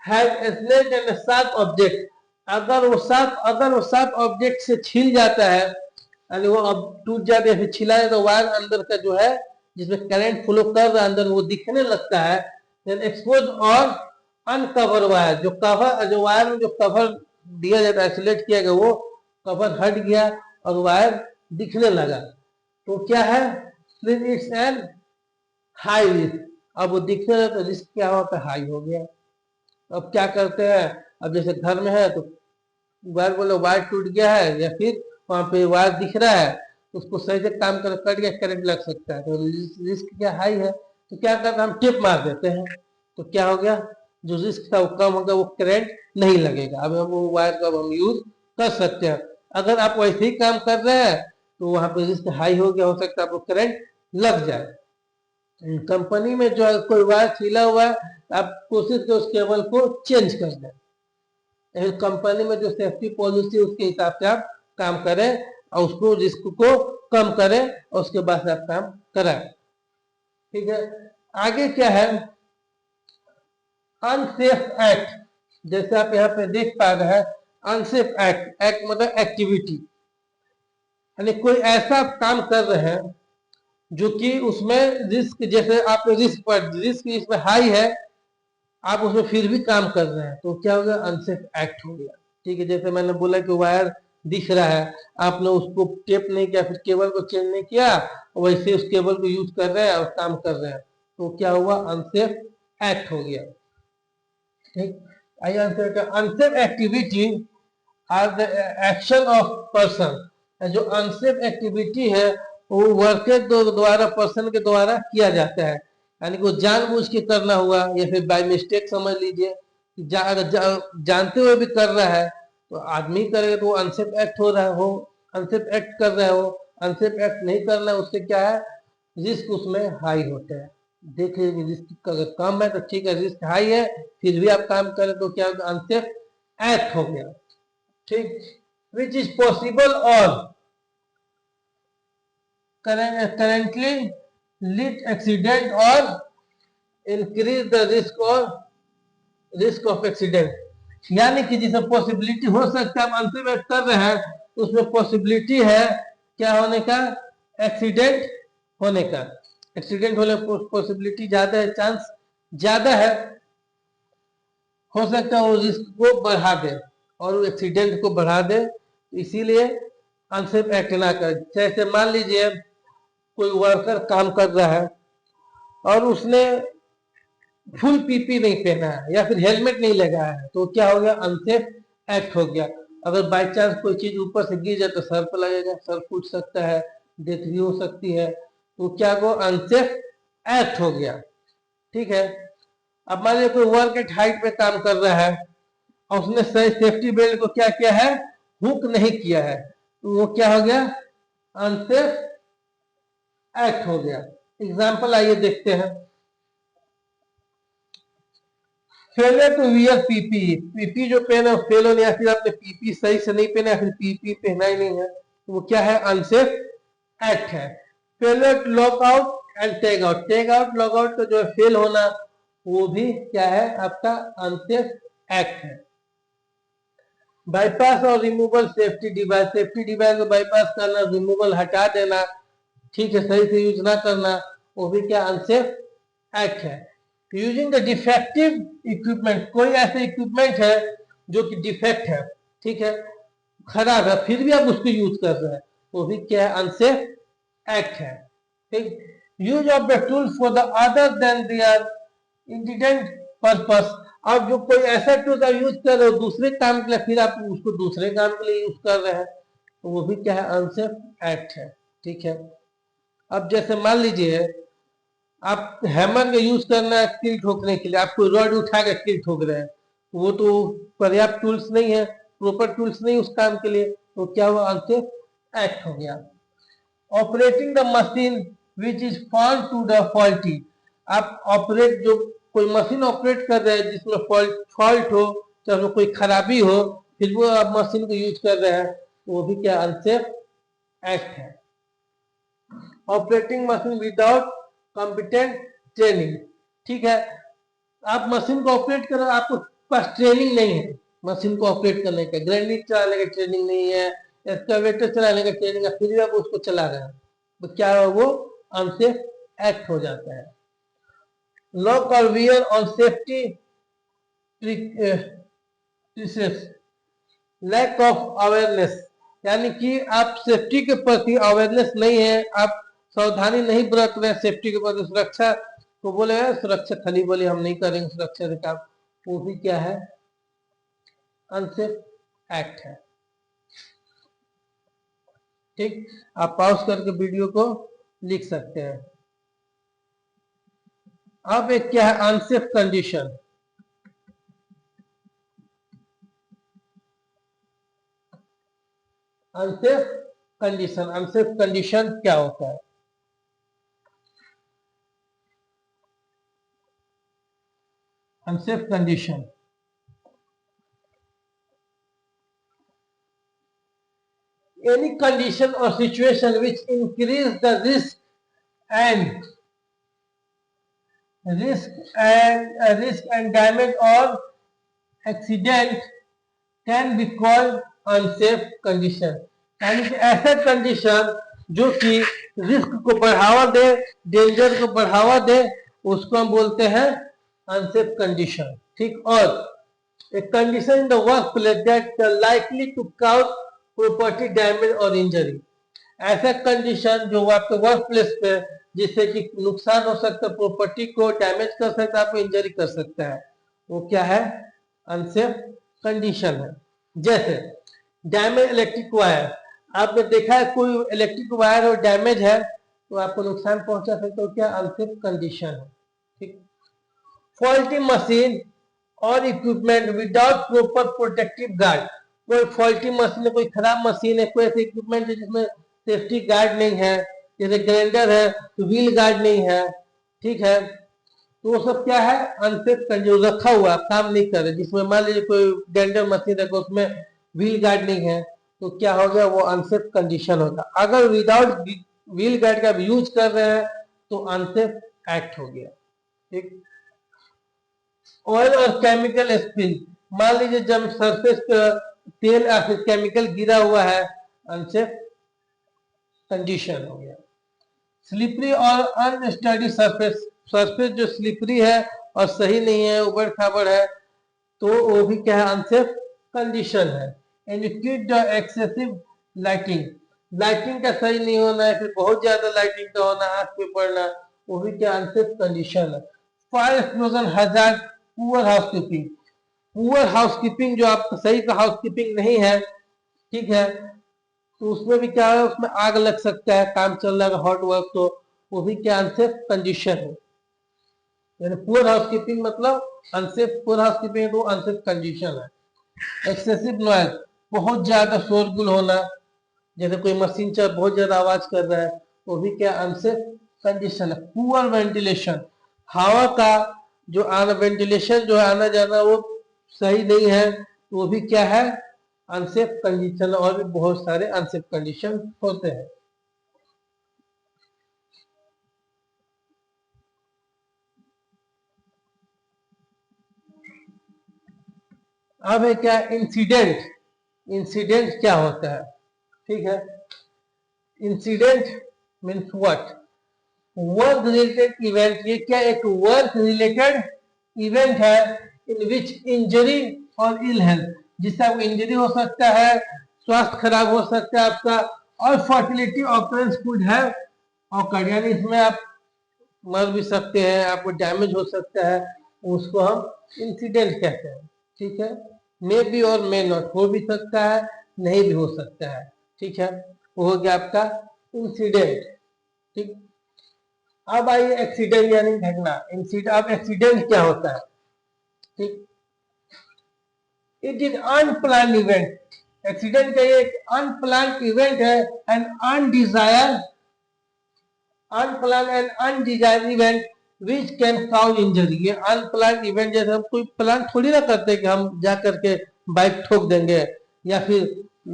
[SPEAKER 1] have slate and sharp object, अगर वो शार्प ऑब्जेक्ट से छिल जाता है, यानी वो अब टूट जाते हैं, फिर छिला है तो वायर अंदर का जो है जिसमें करंट फ्लो कर रहा है अंदर वो दिखने लगता है, देन एक्सपोज और अनकवर वायर, जो वायर में जो कवर दिया जाता है, आइसोलेट किया गया, वो कवर हट गया और वायर दिखने लगा, तो क्या है, इट्स एन हाई रिस्क। अब वो दिखने लगा तो रिस्क क्या होता है, हाई हो गया। अब क्या करते हैं, अब जैसे घर में है तो वायर बोलो वायर टूट गया है या फिर वहां पे वायर दिख रहा है तो उसको सही से काम कर कट गया, करंट लग सकता है, तो रिस्क क्या हाई है, तो क्या करते हैं हम टिप मार देते हैं, तो क्या हो गया, जो रिस्क था वो कम हो गया, वो करंट नहीं लगेगा। अब हम वो वायर को अब हम यूज कर सकते हैं। अगर आप वैसे ही काम कर रहे हैं तो वहां पे रिस्क हाई हो गया, हो सकता है आपको करंट लग जाए। कंपनी में जो है कोई वायर छिला हुआ है, आप कोशिश करें उस केबल को चेंज कर दें। कंपनी में जो सेफ्टी पॉलिसी उसके हिसाब से आप काम करें और उसको रिस्क को कम करें और उसके बाद से आप काम कराएं। ठीक है, आगे क्या है, अनसेफ एक्ट। जैसे आप यहाँ पे देख पा रहे हैं, अनसेफ एक्ट, एक्ट मतलब एक्टिविटी, यानी कोई ऐसा काम कर रहे हैं जो कि उसमें रिस्क, जैसे आप रिस्क इसमें हाई है, आप उसमें फिर भी काम कर रहे हैं, तो क्या हो गया, अनसेफ एक्ट हो गया। ठीक है, जैसे मैंने बोला कि वायर दिख रहा है, आपने उसको टेप नहीं किया, फिर केबल को चेंज नहीं किया, वैसे उस केबल को यूज कर रहे हैं और काम कर रहे हैं, तो क्या हुआ, अनसेफ एक्ट हो गया। ठीक, आइए आंसर का, unsafe activity are the action of person. जो अनसेफ एक्टिविटी है वो वर्कर द्वारा, पर्सन के द्वारा किया जाता है, यानी कि जानबूझ के करना हुआ या फिर बाय मिस्टेक समझ लीजिए, अगर जानते हुए भी कर रहा है तो आदमी करेगा तो वो अनसेफ एक्ट हो रहा है, हो अनसेफ एक्ट कर रहा है। वो अनसेफ एक्ट नहीं करना है, उससे क्या है, रिस्क उसमें हाई होता है। देखिए रिस्क अगर कम है तो ठीक है, रिस्क हाई है फिर भी आप काम करें तो क्या होगा, अनसेफ एक्ट हो गया। ठीक, विच इज पॉसिबल और करेंटली लीड एक्सीडेंट और इंक्रीज द रिस्क और रिस्क ऑफ एक्सीडेंट, यानी कि जिसमें पॉसिबिलिटी हो सकता है, हम अनसेफ एक्ट कर रहे हैं उसमें पॉसिबिलिटी है क्या होने का, एक्सीडेंट होने का। एक्सीडेंट होने पॉसिबिलिटी ज्यादा है, चांस ज्यादा है, हो सकता है वो रिस्क को बढ़ा दे और वो एक्सीडेंट को बढ़ा दे, इसीलिए अनसेफ एक्ट ना करें। जैसे मान लीजिए कोई वर्कर काम कर रहा है और उसने फुल पीपी नहीं पहना है या फिर हेलमेट नहीं लगाया है, तो क्या हो गया, अनसेफ एक्ट हो गया। अगर बाई चांस कोई चीज ऊपर से गिर जाए तो सर पर लगेगा, सर फूट सकता है, डेथ भी हो सकती है, तो क्या वो अनसेफ एक्ट हो गया। ठीक है। अब मान लीजिए कोई वर्क एट हाइट पे काम कर रहा है और उसने सही सेफ्टी बेल्ट को क्या किया है, हुक नहीं किया है, तो वो क्या हो गया, अनसेफ एक्ट हो गया। एग्जाम्पल आइए देखते हैं। Failure to wear PP, PP जो पहना है फेल होने, या फिर आपने पीपी सही से नहीं पहना, या फिर पीपी पहना ही नहीं है, तो वो क्या है, अनसेफ एक्ट है। Failure to lock out and take out, take out lock out का जो है फेल होना, वो भी क्या है, आपका अनसेफ एक्ट है। बाईपास और removal safety device, safety device को बाईपास करना, रिमूवल हटा देना, ठीक है, सही से यूज ना करना, वो भी क्या, अनसेफ एक्ट है। यूजिंग द डिफेक्टिव इक्विपमेंट, कोई ऐसे इक्विपमेंट है जो कि डिफेक्ट है, ठीक है, खराब है, फिर भी आप उसको यूज कर रहे हैं, वो भी क्या है, अनसेफ एक्ट है। ठीक। Use of the tool for the other than their intended purpose, आप जो कोई ऐसा टूल का यूज कर रहे हो दूसरे काम के लिए, फिर आप उसको दूसरे काम के लिए यूज कर रहे हैं, तो वो भी क्या है, अनसेफ एक्ट है। ठीक है। अब जैसे मान लीजिए आप हैमर का यूज करना है कील ठोकने के लिए, आप कोई रॉड उठा कर कील ठोक रहे हैं, वो तो पर्याप्त टूल्स नहीं है, प्रॉपर टूल्स नहीं उस काम के लिए, तो क्या हुआ, अनसेफ एक्ट हो गया। Operating the machine which is found to the faulty, आप ऑपरेट, जो कोई मशीन ऑपरेट कर रहे हैं जिसमें फॉल्ट हो, चाहे उसमें कोई खराबी हो, फिर वो आप मशीन को यूज कर रहे हैं, तो वो भी क्या, अनसेफ एक्ट है। Operating machine without competent training, ठीक है, आप मशीन को ऑपरेट कर रहे हो, आपको पास ट्रेनिंग नहीं है मशीन को ऑपरेट करने का, ग्राइंडिंग चलाने का ट्रेनिंग नहीं है, एक्सकावेटर चलाने का ट्रेनिंग है, फिर भी आप उसको चला रहे हैं, तो क्या है, वो अनसेफ एक्ट हो जाता है। लॉक और wear on safety lack of awareness, यानी कि आप सेफ्टी के प्रति अवेयरनेस नहीं है, आप सावधानी नहीं बरत रहे सेफ्टी के प्रति, सुरक्षा को बोले सुरक्षा खाली बोले हम नहीं करेंगे सुरक्षा से काम, वो भी क्या है, अनसेफ एक्ट है। ठीक, आप पॉज करके वीडियो को लिख सकते हैं। अब एक क्या है, unsafe condition. Unsafe condition, unsafe condition क्या होता है? Unsafe condition, any condition or situation which increase the and risk and damage or accident can be called unsafe condition, यानी कि ऐसा कंडीशन जो कि रिस्क को बढ़ावा दे, डेंजर को बढ़ावा दे, उसको हम बोलते हैं अनसेफ कंडीशन। ठीक, और एक condition in the workplace that likely to cause property damage और इंजरी, ऐसा कंडीशन जो आपके वर्क प्लेस पे जिससे कि नुकसान हो सकता है, प्रॉपर्टी को डैमेज कर सकता है, आपको इंजरी कर सकता है, वो क्या है, अनसेफ कंडीशन है। जैसे डैमेज इलेक्ट्रिक वायर, आपने देखा है कोई इलेक्ट्रिक वायर और डैमेज है तो आपको नुकसान पहुंचा सकता है, क्या, अनसेफ कंडीशन है। ठीक। फॉल्टी मशीन और equipment without proper protective guard, कोई फॉल्टी मशीन है, कोई खराब मशीन है, कोई ऐसे इक्विपमेंट है जिसमें सेफ्टी गार्ड नहीं है, जैसे ग्राइंडर है तो व्हील गार्ड नहीं है, ठीक है, तो वो सब क्या है, अनसेफ कंडीशन, रखा हुआ काम नहीं कर रहे, जिसमें मान लीजिए कोई ग्राइंडर मशीन है उसमें व्हील गार्ड नहीं है, तो क्या हो गया, वो अनसेफ कंडीशन होगा। अगर विदाउट व्हील गार्ड का यूज कर रहे हैं तो अनसेफ एक्ट हो गया। ठीक। ऑयल और केमिकल स्पिल, मान लीजिए जब सरफेस पर तेल या फिर केमिकल गिरा हुआ है, अनसेफ कंडीशन हो गया। स्लिपरी और अनस्टडी सरफेस, सरफेस जो स्लिपरी है और सही नहीं है, उबड़ खाबड़ है, तो वो भी क्या है, अनसेफ कंडीशन है। And the excessive lighting, lighting का सही नहीं होना है, फिर बहुत ज्यादा लाइटिंग का होना, आंख पे पड़ना, वो भी क्या अनसेफ कंडीशन है। Fire explosion hazard, poor housekeeping, poor housekeeping जो आपका सही का हाउसकीपिंग नहीं है, ठीक है, तो उसमें भी क्या है, उसमें आग लग सकता है, काम चल रहा है हॉट वर्क, तो वो भी क्या अनसेफ कंडीशन है। यानी पुअर हाउसकीपिंग मतलब अनसेफ, पुअर हाउसकीपिंग तो अनसेफ कंडीशन है। एक्सेसिव नॉइज, बहुत ज्यादा शोरगुल होना, जैसे कोई मशीन चल बहुत ज्यादा आवाज कर रहा है, वो भी क्या अनसेफ कंडीशन है। पुअर वेंटिलेशन, हवा का जो आना, वेंटिलेशन जो है आना जाना वो सही नहीं है, तो वो भी क्या है अनसेफ कंडीशन। और भी बहुत सारे अनसेफ कंडीशन होते हैं। अब है क्या इंसिडेंट, इंसिडेंट क्या होता है, ठीक है। Incident means what, work related event, ये क्या एक वर्क रिलेटेड इवेंट है इन विच इंजरी और इल हेल्थ, जिससे आपको इंजरी हो सकता है, स्वास्थ्य खराब हो सकता है आपका, और फर्टिलिटी ऑकरेंस कुड है, और यानी इसमें आप मर भी सकते हैं, आपको डैमेज हो सकता है, उसको हम इंसिडेंट कहते हैं, ठीक है। मे बी और मे नॉट, हो भी सकता है, नहीं भी हो सकता है, ठीक है, वो हो गया आपका इंसिडेंट, ठीक। अब आइए एक्सीडेंट यानी घटना, इंसिडेंट। अब एक्सीडेंट क्या होता है, ठीक, it is unplanned event, accident का ये एक अनप्लान इवेंट है, and undesired, unplanned and undesired event which can cause injury. ये अनप्लान इवेंट, जैसे हम कोई प्लान थोड़ी ना करते कि हम जा करके बाइक ठोक देंगे, या फिर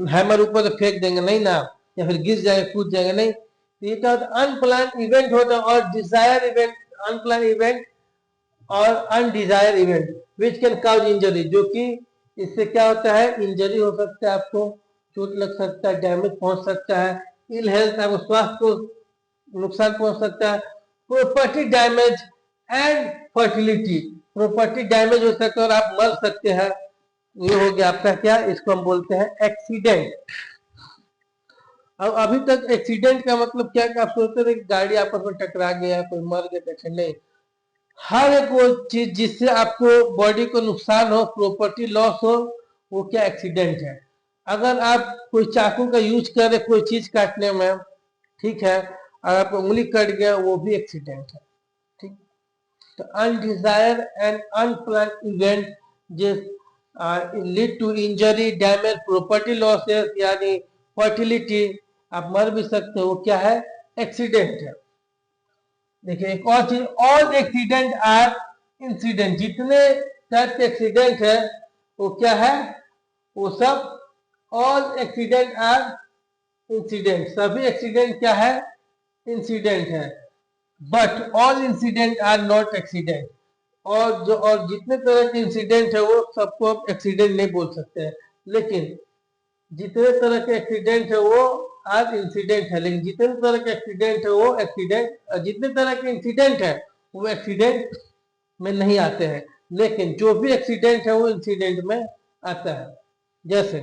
[SPEAKER 1] हैमर ऊपर से फेंक देंगे, नहीं ना, या फिर गिर जाएंगे, कूद जाएंगे, नहीं। तो ये क्या होता है, अनप्लान इवेंट होता है, और डिजायर इवेंट, अनप्लान इवेंट और undesired event which can cause injury, जो कि इससे क्या होता है, इंजरी हो सकता है, आपको चोट लग सकता है, डैमेज पहुंच सकता है, इल हेल्थ, आपको स्वास्थ्य को नुकसान पहुंच सकता है, property damage and fertility, property damage हो सकता है और आप मर सकते हैं। ये हो गया आपका क्या, इसको हम बोलते हैं एक्सीडेंट। अब अभी तक एक्सीडेंट का मतलब क्या, कि आप सोचते थे कि गाड़ी आपस में टकरा गया, कोई मर गया, नहीं, हर एक वो चीज जिससे आपको बॉडी को नुकसान हो, प्रॉपर्टी लॉस हो, वो क्या एक्सीडेंट है। अगर आप कोई चाकू का यूज करें कोई चीज काटने में, ठीक है, अगर आपको उंगली कट गया, वो भी एक्सीडेंट है, ठीक। तो अनडिजायर एंड अनप्लान इवेंट जिस lead to injury, damage, property losses यानी फर्टिलिटी, आप मर भी सकते हो, वो क्या है, एक्सीडेंट है। देखिए एक और चीज, ऑल एक्सीडेंट आर इंसिडेंट, जितने टाइप के एक्सीडेंट है वो क्या है, वो सब, ऑल एक्सीडेंट आर इंसिडेंट, सभी एक्सीडेंट क्या है, इंसिडेंट है। But all incident are not accident, और जितने तरह के इंसिडेंट है वो सबको आप एक्सीडेंट नहीं बोल सकते हैं, लेकिन जितने तरह के एक्सीडेंट है वो आज इंसिडेंट है, लेकिन जितने तरह के एक्सीडेंट है वो एक्सीडेंट, जितने तरह के इंसिडेंट है वो एक्सीडेंट में नहीं आते हैं, लेकिन जो भी एक्सीडेंट है वो इंसिडेंट में आता है। जैसे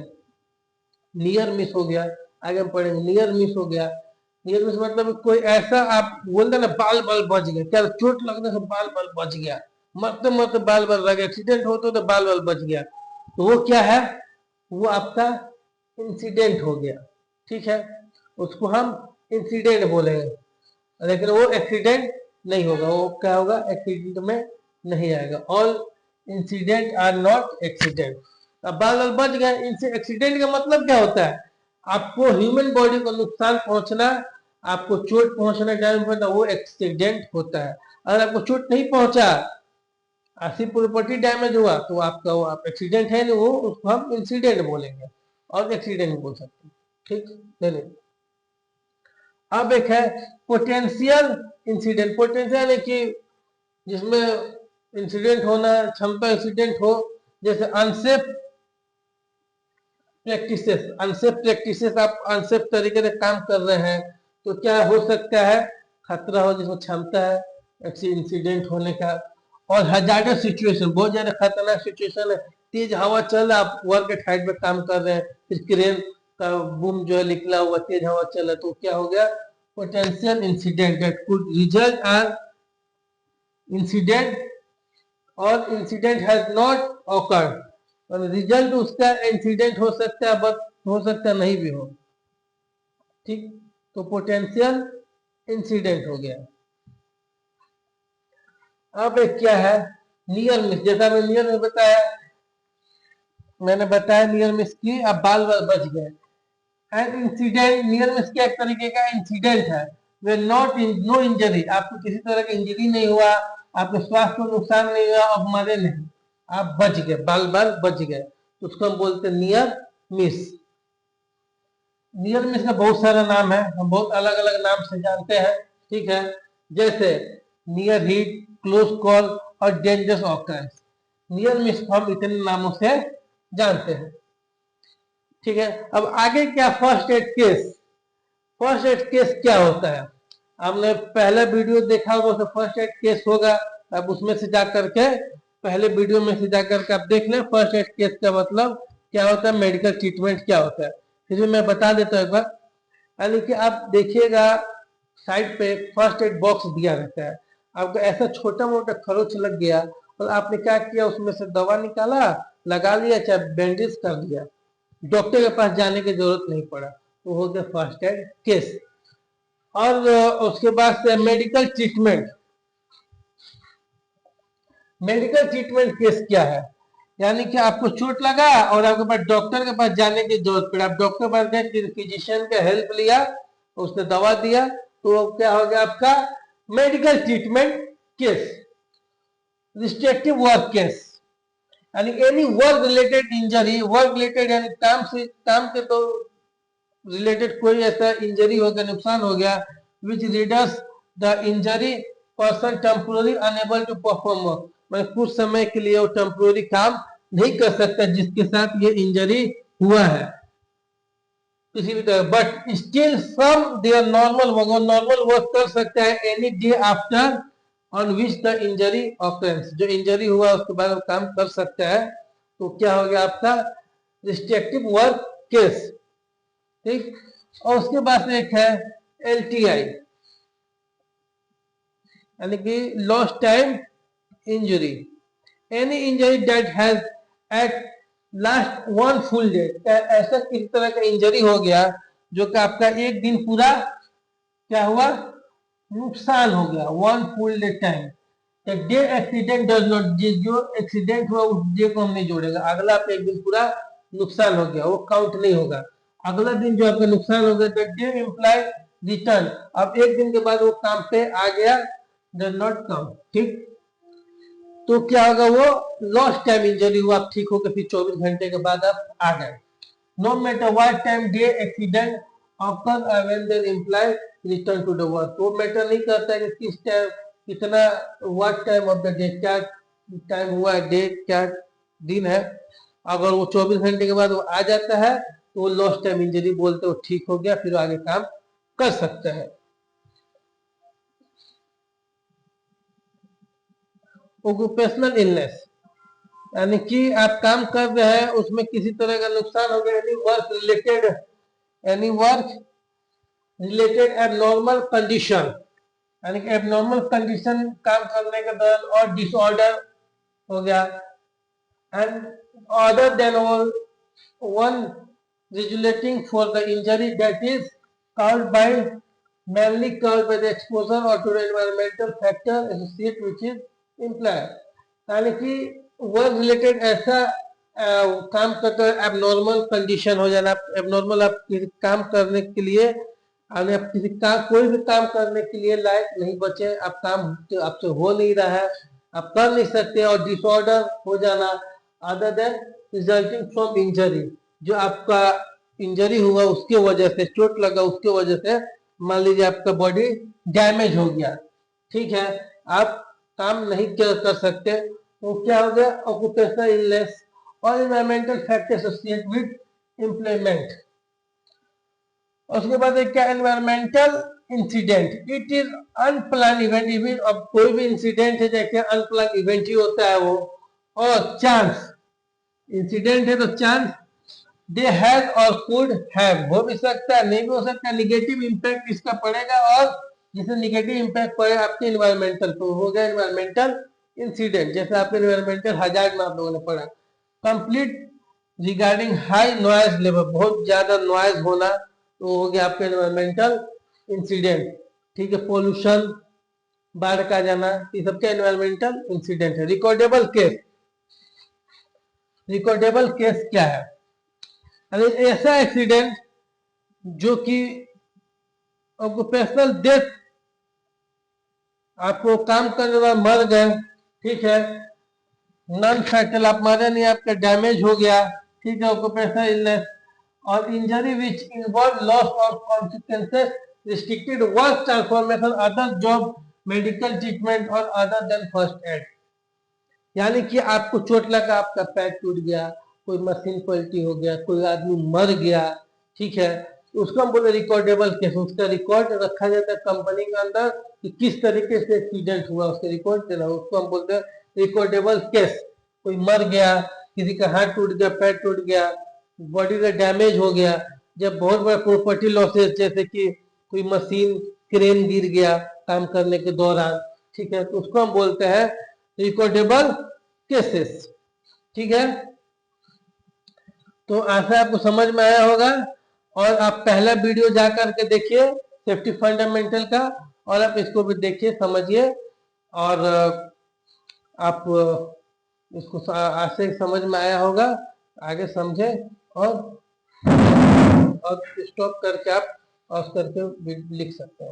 [SPEAKER 1] नियर मिस हो गया, आगे हम पढ़ेंगे, नियर मिस हो गया, नियर मिस मतलब कोई ऐसा, आप बोलते ना बाल बाल बच गया, क्या चोट लगने से बाल बाल बच गया, मरते मरते बाल बाल लग गया, एक्सीडेंट होते तो बाल बाल बच गया, तो वो क्या है, वो आपका इंसिडेंट हो गया, ठीक है, उसको हम इंसिडेंट बोलेंगे, लेकिन वो एक्सीडेंट नहीं होगा, वो क्या होगा, एक्सीडेंट में नहीं आएगा। All incident are not accident. अब बाल बाल बच गए, इनसे एक्सीडेंट का मतलब क्या होता है, आपको ह्यूमन बॉडी को नुकसान पहुंचना, आपको चोट पहुंचना टाइम पर, वो एक्सीडेंट होता है। अगर आपको चोट नहीं पहुंचा, ऐसी प्रॉपर्टी डैमेज हुआ, तो आपका वो आप एक्सीडेंट है नहीं, वो उसको हम इंसिडेंट बोलेंगे, और एक्सीडेंट बोल सकते हैं, ठीक। चलिए अब एक है पोटेंशियल इंसिडेंट, पोटेंशियल है कि जिसमें इंसिडेंट होना क्षमता, इंसिडेंट हो, जैसे अनसेफ प्रैक्टिसेस, अनसेफ प्रैक्टिसेस, आप अनसेफ तरीके से काम कर रहे हैं, तो क्या हो सकता है, खतरा हो, जिसमें क्षमता है इंसिडेंट होने का। और हजार्डस सिचुएशन, बहुत ज्यादा खतरनाक सिचुएशन है, तेज हवा चल रहा, आप वर्क के हाइट पे काम कर रहे हैं, फिर क्रेन का बूम जो है निकला हुआ, तेज हवा चला, तो क्या हो गया, potential incident that could result are incident और इंसिडेंट हैज नॉट ऑकर्ड, और रिजल्ट उसका इंसिडेंट हो सकता है बट हो सकता नहीं भी हो, ठीक। तो पोटेंशियल इंसिडेंट हो गया। अब एक क्या है, नियर मिस, जैसा मैं नियर में बताया, मैंने बताया नियर मिस की, अब बाल बाल बच गए। एंड इंसिडेंट, नियर मिस क्या एक तरीके का इंसिडेंट है, वे नॉट नो इंजरी, आपको किसी तरह का इंजरी नहीं हुआ, आपके स्वास्थ्य को नुकसान नहीं हुआ, आप मरे नहीं, आप बच गए, बाल बाल बच गए, तो उसको हम बोलते हैं नियर मिस। नियर मिस का बहुत सारा नाम है, हम बहुत अलग अलग नाम से जानते हैं, ठीक है। जैसे नियर हिट, क्लोज कॉल और डेंजरस ऑकरेंस, नियर मिस हम इतने नामों से जानते हैं, ठीक है। अब आगे क्या, first aid case. First aid case क्या होता है, हमने पहले वीडियो देखा होगा, तो फर्स्ट एड केस होगा, अब उसमें से जा करके, पहले वीडियो में से जा करके आप देख लें फर्स्ट एड केस का मतलब क्या होता है, मेडिकल ट्रीटमेंट क्या होता है। फिर भी मैं बता देता हूँ एक बार, यानी कि आप देखिएगा साइड पे फर्स्ट एड बॉक्स दिया रहता है, आपको ऐसा छोटा मोटा खरोच लग गया और आपने क्या किया, उसमें से दवा निकाला, लगा लिया, चाहे बैंडेज कर दिया, डॉक्टर के पास जाने की जरूरत नहीं पड़ा, तो हो गया फर्स्ट एड केस। और उसके बाद से medical treatment. Medical treatment case क्या है, यानी कि आपको चोट लगा और आपके पास डॉक्टर के पास जाने की जरूरत पड़ी, आप डॉक्टर के पास गए, फिजिशियन का हेल्प लिया, उसने दवा दिया, तो क्या हो गया आपका medical treatment case. Restrictive work case, यानी any work related injury, work related यानी काम के तो रिलेटेड कोई ऐसा इंजरी हो गया, नुकसान हो गया, which readers the injury person temporary unable to perform work, मैं कुछ समय के लिए वो टेम्पोररी काम नहीं कर सकता जिसके साथ ये इंजरी हुआ है किसी भी तरह, but still from there normal work कर सकता है any day after on which the injury occurrence, जो इंजरी हुआ उसके बाद वो काम कर सकता है, तो क्या हो गया आपका रिस्ट्रिक्टिव वर्क केस, ठीक। और उसके बाद एक है एलटीआई, यानी कि lost time injury, any injury that has at last one full day, ऐसा किसी तरह का इंजरी हो गया जो कि आपका एक दिन पूरा क्या हुआ, नुकसान हो गया, one full day time. Day accident does not, जो एक्सीडेंट हुआ उस डे को हम नहीं जोड़ेगा, अगला आपका एक दिन पूरा नुकसान हो गया, वो काउंट नहीं होगा, अगला दिन जो आपका नुकसान हो गया, द डे इम्प्लाई रिटर्न, अब एक दिन के बाद वो काम पे आ गया, डज नॉट काउंट, ठीक। तो क्या होगा, वो लॉस्ट टाइम इंजरी हुआ, आप ठीक होकर फिर 24 घंटे के बाद आप आ गए। No matter what time day accident occur when their employee return to the work, वो मैटर नहीं करता है कि किस टाइम, कितना, what time of the day, क्या टाइम हुआ है, डे क्या दिन है, अगर वो 24 घंटे के बाद वो आ जाता है तो वो लॉस्ट टाइम इंजरी बोलते हो, ठीक हो गया, फिर आगे काम कर सकते हैं। ऑक्यूपेशनल इलनेस, यानी कि आप काम कर रहे हैं उसमें किसी तरह का नुकसान हो गया, any work related abnormal condition, यानी कि एबनॉर्मल कंडीशन काम करने के दौरान और डिसऑर्डर हो गया, and other than one resulting for the injury that is caused by mainly caused by the exposure or to the environmental factor associated which is implied, यानी कि वर्क रिलेटेड ऐसा काम करते हैं, एबनॉर्मल कंडीशन हो जाना, एबनॉर्मल आप किसी काम करने के लिए, आप किसी काम, कोई भी काम करने के लिए लायक नहीं बचे, आप काम आपसे हो नहीं रहा है, आप कर नहीं सकते, और डिसऑर्डर हो जाना, other than resulting from injury, जो आपका इंजरी हुआ उसके वजह से, चोट लगा उसके वजह से, मान लीजिए आपका बॉडी डैमेज हो गया, ठीक है, आप काम नहीं कर सकते, तो क्या हो गया ऑक्यूपेशनल इलनेस, और environmental factor associated with employment. उसके बाद एक क्या, environmental incident, it is unplanned event, event अब कोई भी इंसिडेंट है जैसे अनप्लान इवेंट ही होता है वो, और चांस, इंसिडेंट है तो चांस दे हैज और कुड हैव, हो भी सकता है नहीं भी हो सकता, निगेटिव इम्पैक्ट इसका पड़ेगा, और जिसे निगेटिव इम्पैक्ट पड़े आपके इन्वायरमेंटल तो हो गया इन्वायरमेंटल इंसिडेंट, जैसे आपके इन्वायरमेंटल हजार्ड में आप लोगों ने पढ़ा। Complete regarding high noise level, बहुत ज्यादा नॉइज होना तो हो गया आपका इन्वायरमेंटल इंसिडेंट, ठीक है। पोल्यूशन, बाढ़ का जाना, ये सब क्या इन्वायरमेंटल इंसिडेंट है। रिकॉर्डेबल केस, रिकॉर्डेबल केस क्या है? अरे ऐसा एक्सीडेंट जो कि ऑक्यूपेशनल डेथ, आपको काम करने वाला मर गए, ठीक है, नॉन फैटल, आप मरे नहीं, आपका डैमेज हो गया, ठीक है, ऑक्यूपेशनल इलनेस, और injury which involve loss of consequences, restricted work transformation, other job, medical treatment और अदर देन फर्स्ट एड। यानी कि आपको चोट लगा, आपका पैर टूट गया, कोई मशीन पलटी हो गया, कोई आदमी मर गया, ठीक है, तो उसको हम बोले रिकॉर्डेबल केस। उसका रिकॉर्ड रखा जाता है कंपनी के अंदर कि किस तरीके से एक्सीडेंट हुआ, उसके रिकॉर्ड देना, उसको हम बोलते हैं रिकॉर्डेबल केस। कोई मर गया, किसी का हाथ टूट गया, पैर टूट गया, बॉडी का डैमेज हो गया, जब बहुत बड़ा प्रॉपर्टी लॉसेज, जैसे कि कोई मशीन क्रेन गिर गया काम करने के दौरान, ठीक है, तो उसको हम बोलते हैं रिकॉर्डेबल केसेस, ठीक है। तो ऐसा आपको समझ में आया होगा, और आप पहला वीडियो जा करके देखिए सेफ्टी फंडामेंटल का, और आप इसको भी देखिए, समझिए, और आप इसको आज से समझ में आया होगा, आगे समझे, और स्टॉप करके आप ऑफ करके लिख सकते हैं।